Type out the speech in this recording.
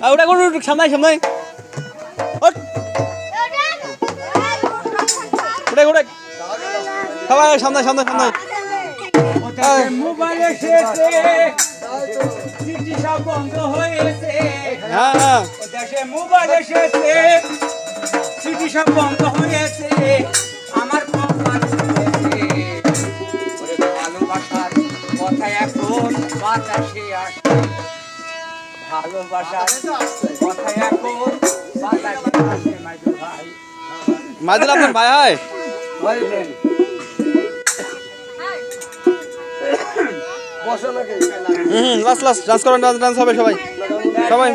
ওটা কোন সামনে সামনে সবাই সামনে সামনে সামনে মোবাইল এসেছে চিঠি সব বন্ধ হয়েছে হ্যাঁ দেশে মোবাইল এসেছে চিঠি সব বন্ধ হয়েছে আমার কপাল হয়েছে ওরে ভালোবাসার কথা এখন বাতাসে আসে ভালোবাসার কথা এখন বাতাসে আসে মাইদুল ভাই মাইদুল আপনার ভাই হয় বসো নাকি লাস্ট লাস্ট ডান্স করেন ডান্স হবে সবাই সবাই